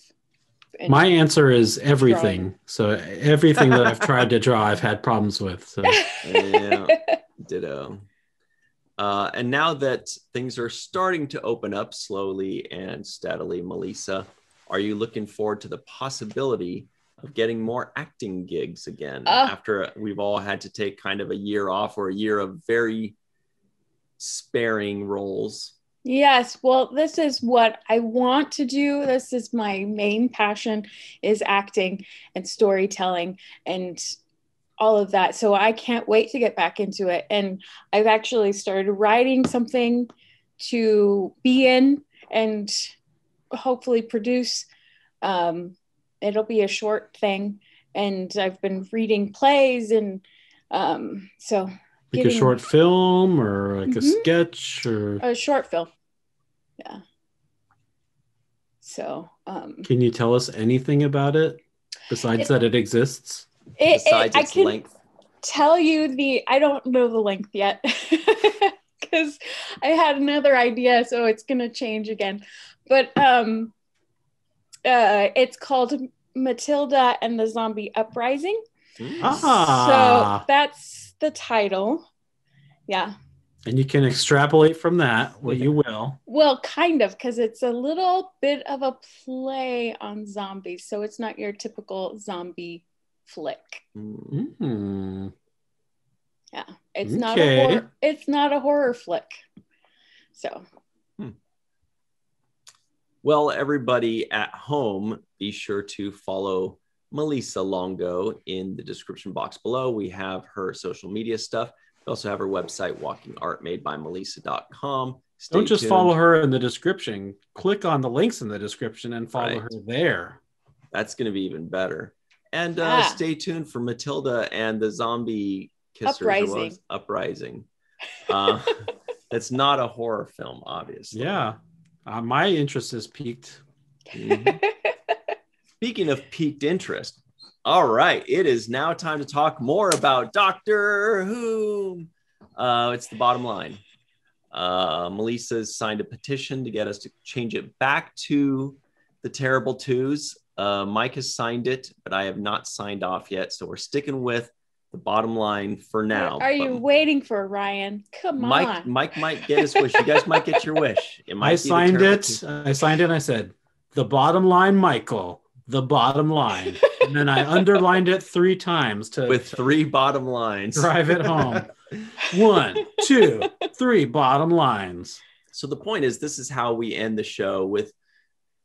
My answer is everything. Drawing. So everything that I've tried to draw, I've had problems with. So. Yeah, ditto. And now that things are starting to open up slowly and steadily, Melissa, are you looking forward to the possibility of getting more acting gigs again after we've all had to take kind of a year off, or a year of very sparing roles? Yes, well, this is what I want to do. This is my main passion, is acting and storytelling and all of that. So I can't wait to get back into it. And I've actually started writing something to be in and hopefully produce. It'll be a short thing. And I've been reading plays, and so like a short film or like a sketch or a short film. Yeah. So can you tell us anything about it? Besides that, it exists. Besides I its can length. tell you I don't know the length yet because I had another idea, so it's gonna change again. But it's called Matilda and the Zombie Uprising. So that's the title. Yeah. And you can extrapolate from that what you will. Well, kind of, because it's a little bit of a play on zombies. So it's not your typical zombie flick. Mm-hmm. Yeah. It's not a horror flick. So well, everybody at home, be sure to follow Melissa Longo in the description box below. We have her social media stuff. We also have her website, walkingartmadebymelissa.com. Don't just follow her in the description. Click on the links in the description and follow her there. That's going to be even better. And stay tuned for Matilda and the Zombie Kissers. Uprising. That's not a horror film, obviously. Yeah. My interest is piqued. Mm-hmm. Speaking of piqued interest, all right, it is now time to talk more about Doctor Who. It's the bottom line. Melissa's signed a petition to get us to change it back to the Terrible Twos. Mike has signed it, but I have not signed off yet. So we're sticking with the bottom line for now. What are you waiting for, Ryan? Come on. Mike might get his wish. You guys might get your wish. I signed it. And I said, the bottom line, Michael. The bottom line. And then I underlined it 3 times with 3 bottom lines. Drive it home. 1, 2, 3 bottom lines. So the point is, this is how we end the show with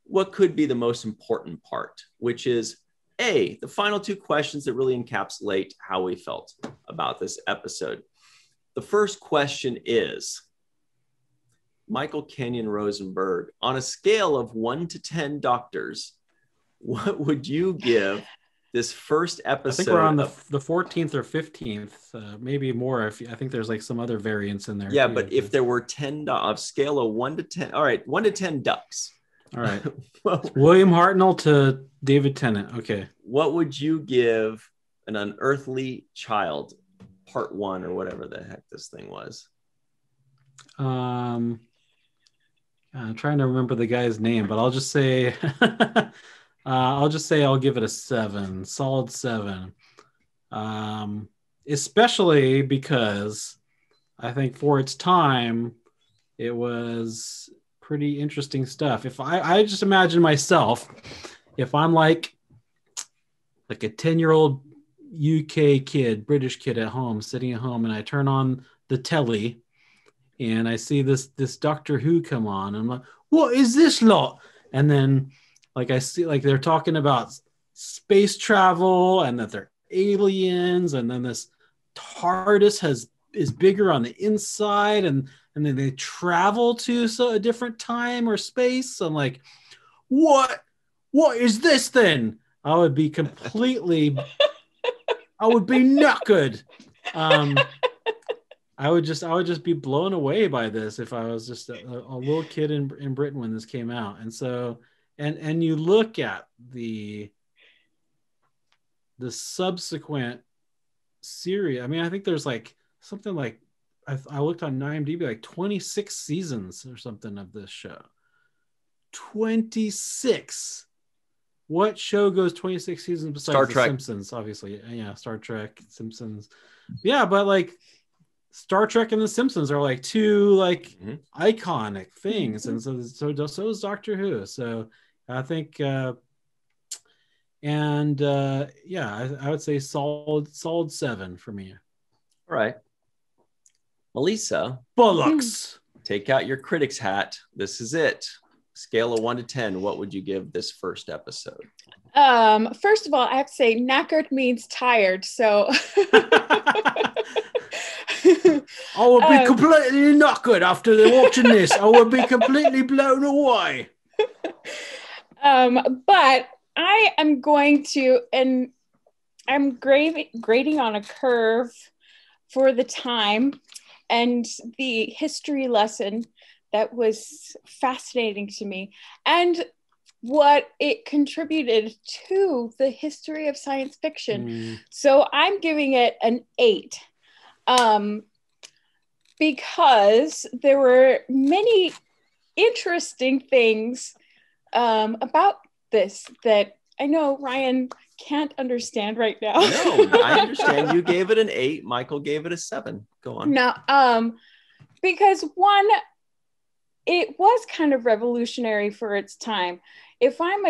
what could be the most important part, which is the final 2 questions that really encapsulate how we felt about this episode. The first question is, Michael Kenyon Rosenberg, on a scale of 1 to 10 doctors, what would you give this first episode? I think we're on the 14th or 15th, maybe more. I think there's like some other variants in there. Yeah, too. But if there were 10 of scale of 1 to 10, all right, 1 to 10 ducks. All right. William Hartnell to David Tennant. Okay. What would you give an Unearthly Child part 1 or whatever the heck this thing was? I'm trying to remember the guy's name, but I'll just say I'll give it a 7, solid 7. Especially because I think for its time, it was pretty interesting stuff. If I just imagine myself, if I'm like a 10-year-old UK kid, British kid at home, sitting at home, and I turn on the telly and I see this Doctor Who come on, I'm like, what is this lot? And then I see they're talking about space travel and that they're aliens, and then this TARDIS is bigger on the inside, and then they travel to a different time or space. I'm like, what is this then? I would be completely I would be knackered. I would just be blown away by this if I was just a little kid in Britain when this came out. And so and you look at the subsequent series. I mean, I think there's something like I looked on IMDb, 26 seasons or something of this show. 26. What show goes 26 seasons besides Star Trek? The Simpsons? Obviously, yeah, Star Trek, Simpsons. Yeah, but Star Trek and The Simpsons are 2 iconic things, and so is Doctor Who. So I think, I would say solid 7 for me. All right, Melissa, bollocks. Take out your critic's hat. This is it. Scale of 1 to 10. What would you give this first episode? First of all, I have to say knackered means tired. So I would be completely knackered after watching this. I would be completely blown away. But I am going to, and I'm grading on a curve for the time and the history lesson that was fascinating to me. And what it contributed to the history of science fiction. So I'm giving it an 8. Because there were many interesting things about this that I know Ryan can't understand right now. No, I understand. You gave it an 8. Michael gave it a 7. Go on. No, because one, it was kind of revolutionary for its time. If I'm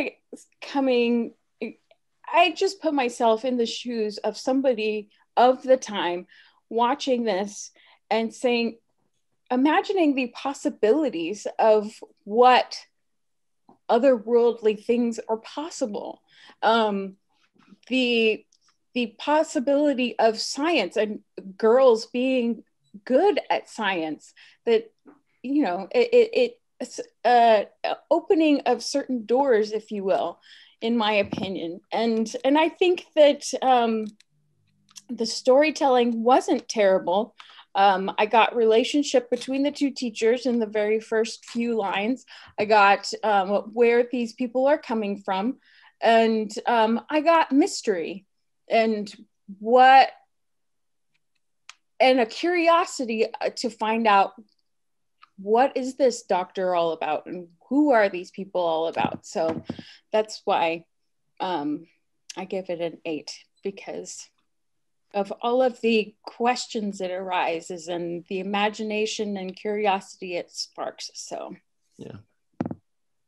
I just put myself in the shoes of somebody of the time watching this and saying, imagining the possibilities of what otherworldly things are possible. The possibility of science and girls being good at science, that, you know, it's opening of certain doors, if you will, in my opinion. And I think that the storytelling wasn't terrible. I got relationship between the two teachers in the very first few lines. I got where these people are coming from. And I got mystery and a curiosity to find out, what is this doctor all about and who are these people all about? So that's why I give it an 8, because of all of the questions it arises and the imagination and curiosity it sparks. So yeah,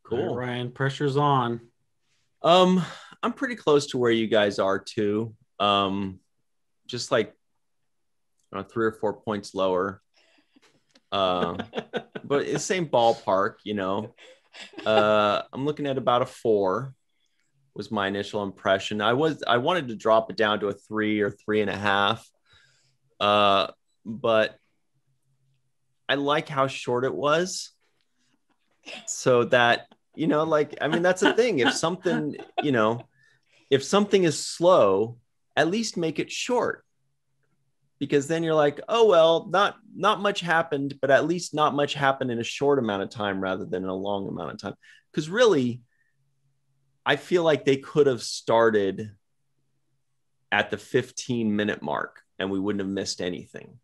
cool. Right, Ryan, pressure's on. I'm pretty close to where you guys are too. Just like 3 or 4 points lower. But it's the same ballpark, you know. I'm looking at about a 4 was my initial impression. I wanted to drop it down to a 3 or 3.5. But I like how short it was. So that, you know, like, I mean, that's the thing. If something, you know, if something is slow, at least make it short. Because then you're like, oh, well, not much happened, but at least not much happened in a short amount of time rather than in a long amount of time. Because really, I feel like they could have started at the 15-minute mark and we wouldn't have missed anything,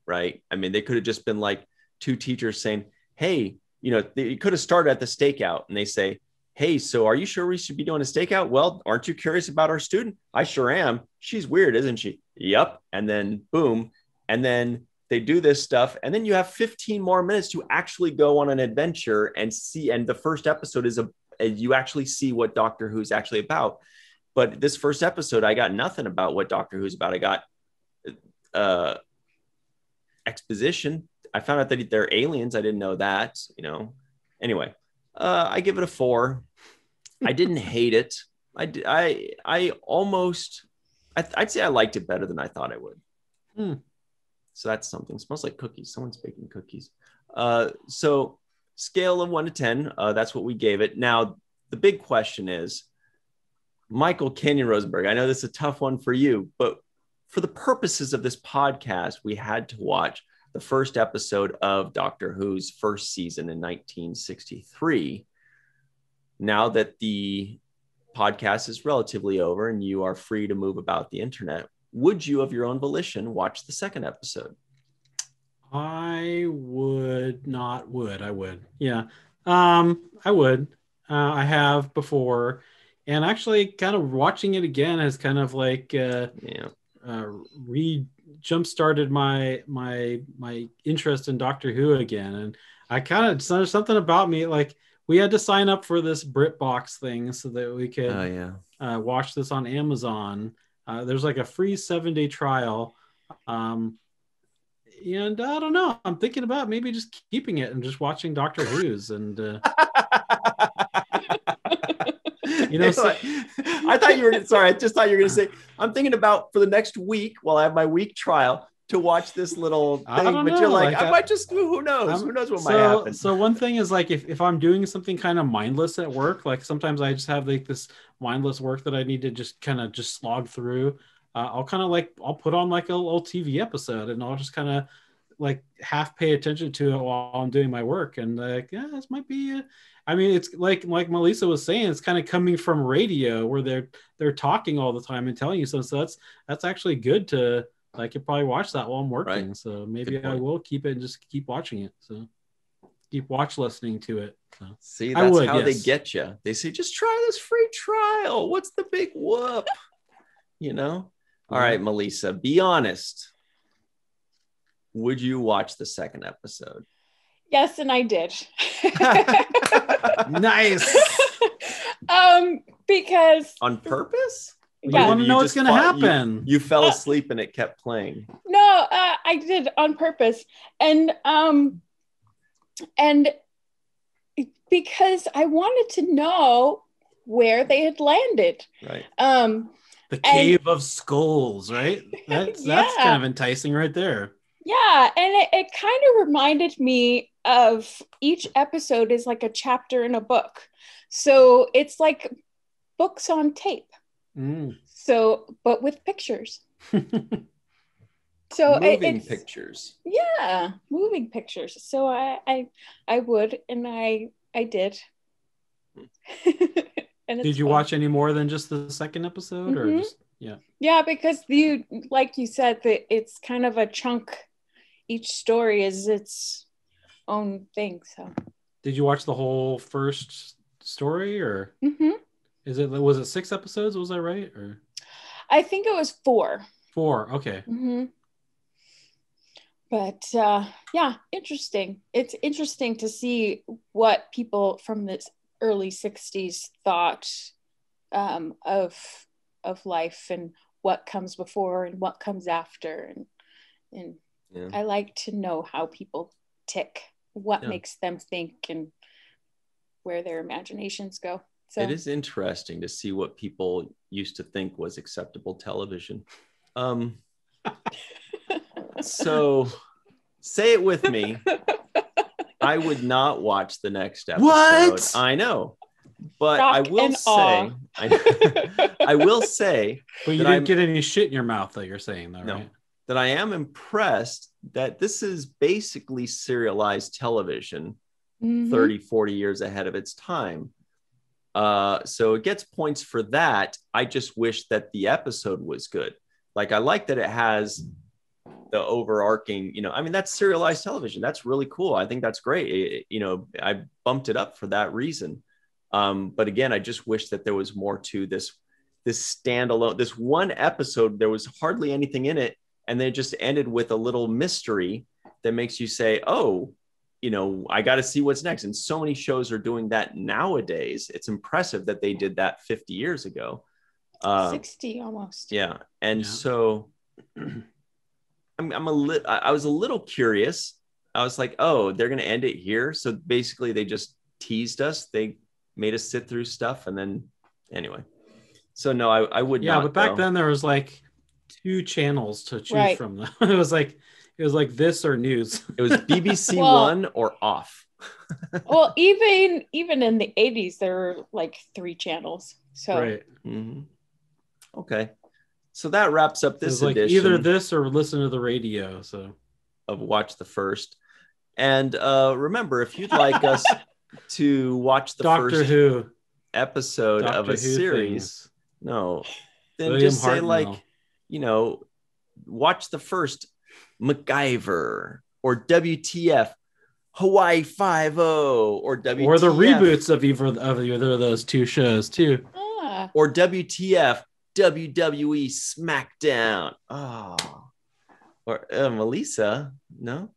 right? I mean, they could have just been like 2 teachers saying, hey, you know, they could have started at the stakeout and they say, hey, so are you sure we should be doing a stakeout? Well, aren't you curious about our student? I sure am. She's weird, isn't she? Yep. And then boom. And then they do this stuff. And then you have 15 more minutes to actually go on an adventure and see. And the first episode is you actually see what Doctor Who's actually about. But this first episode, I got nothing about what Doctor Who's about. I got exposition. I found out that they're aliens. I didn't know that, you know. Anyway, I give it a 4. I didn't hate it. I almost, I'd say I liked it better than I thought I would. So that's something. It smells like cookies. Someone's baking cookies. So scale of 1 to 10, that's what we gave it. Now, the big question is, Michael Kenyon Rosenberg, I know this is a tough one for you, but for the purposes of this podcast, we had to watch the first episode of Doctor Who's first season in 1963. Now that the podcast is relatively over and you are free to move about the internet, would you, of your own volition, watch the second episode? I would. Yeah. I would. I have before. And actually kind of watching it again has kind of like jump-started my interest in Doctor Who again. And I kind of, there's something about me, like, we had to sign up for this BritBox thing so that we could watch this on Amazon. There's like a free 7-day trial. And I don't know, I'm thinking about maybe just keeping it and just watching Doctor Who's. And you know, I thought you were sorry. I just thought you were going to say, I'm thinking about for the next week while I have my week trial to watch this little thing. But you're like I might just, who knows? Who knows what might happen? So one thing is, like, if I'm doing something kind of mindless at work, like sometimes I just have like this mindless work that I need to just kind of just slog through. I'll put on like a little TV episode and I'll just kind of like half pay attention to it while I'm doing my work, and like, yeah, this might be. I mean, it's like Melissa was saying, it's kind of coming from radio where they're talking all the time and telling you something. So that's actually good to. I could probably watch that while I'm working. Right. So maybe I will keep it and just keep watching it. So keep listening to it. So. See, that's how they get you. They say, just try this free trial. What's the big whoop? You know? All right, Melissa, be honest. Would you watch the second episode? Yes, and I did. Nice. Because on purpose? You want to know what's going to happen. You fell asleep and it kept playing. No, I did on purpose, and because I wanted to know where they had landed. Right. The Cave of Skulls, right? That's kind of enticing right there. Yeah, and it kind of reminded me of each episode is like a chapter in a book. So it's like books on tape. So, but with pictures. So moving pictures. Yeah, moving pictures. So I would, and I did. And did you watch any more than just the second episode, or just Yeah, because like you said, that it's kind of a chunk. Each story is its own thing. So, did you watch the whole first story, or was it 6 episodes? Was I right? Or I think it was 4. 4. Okay. But yeah, interesting. It's interesting to see what people from the early 60s thought of life, and what comes before and what comes after, and I like to know how people tick, what makes them think, and where their imaginations go. So it is interesting to see what people used to think was acceptable television. So say it with me. I would not watch the next episode. What? I know. But Shock I will say, I will say, but you didn't get any shit in your mouth, that you're saying, though, no, right? That I am impressed that this is basically serialized television, 30, 40 years ahead of its time. So it gets points for that. I just wish that the episode was good. Like, I like that it has the overarching, I mean, that's serialized television. That's really cool. I think that's great. I bumped it up for that reason. But again, I just wish that there was more to this standalone, this one episode. There was hardly anything in it. And then it just ended with a little mystery that makes you say, oh, I got to see what's next. And so many shows are doing that nowadays. It's impressive that they did that 50 years ago. 60 almost. Yeah. And so I was a little curious. I was like, oh, they're going to end it here. So basically they just teased us. They made us sit through stuff. And then anyway, so no, I would not. Yeah, but back then there was like 2 channels to choose from. It was like this or news. It was BBC One or off. Well, even in the 80s, there were like 3 channels. So right. Okay. So that wraps up this edition. Either this or listen to the radio. So of Watch the First. And remember, if you'd like us to watch the Doctor first Who episode of a Who series, then William just say Hartnell. Watch the first MacGyver or WTF Hawaii 5-0 or WTF, or the reboots of either of those 2 shows too, or WTF WWE SmackDown. Or Melissa, no.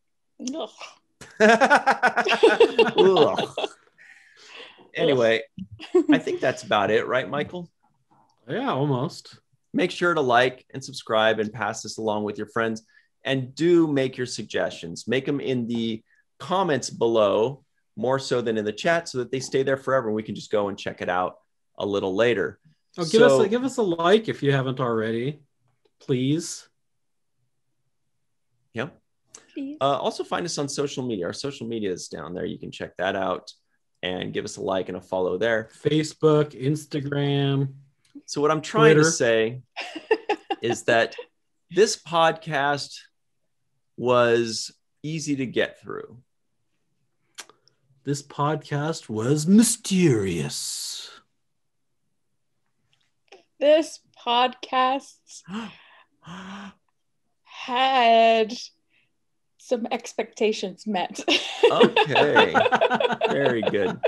Anyway, I think that's about it, right, Michael? Yeah, almost. Make sure to like and subscribe and pass this along with your friends. And do make your suggestions. Make them in the comments below, more so than in the chat, so that they stay there forever and we can just go and check it out a little later. Oh, give us a like if you haven't already, please. Yeah. Also find us on social media. Our social media is down there. You can check that out and give us a like and a follow there. Facebook, Instagram. So what I'm trying Twitter. to say is that this podcast was, easy to get through. This podcast was mysterious. This podcast had some expectations met. Okay. Very good.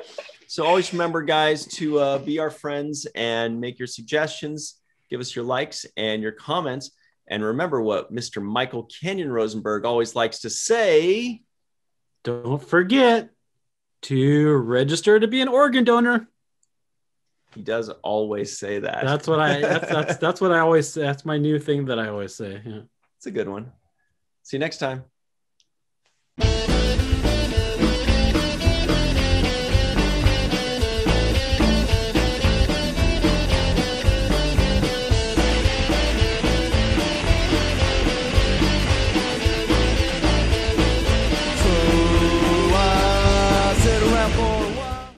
So always remember, guys, to be our friends and make your suggestions. Give us your likes and your comments. And remember what Mr. Michael Kenyon Rosenberg always likes to say. Don't forget to register to be an organ donor. He does always say that. That's what I always say. That's my new thing that I always say. Yeah. It's a good one. See you next time.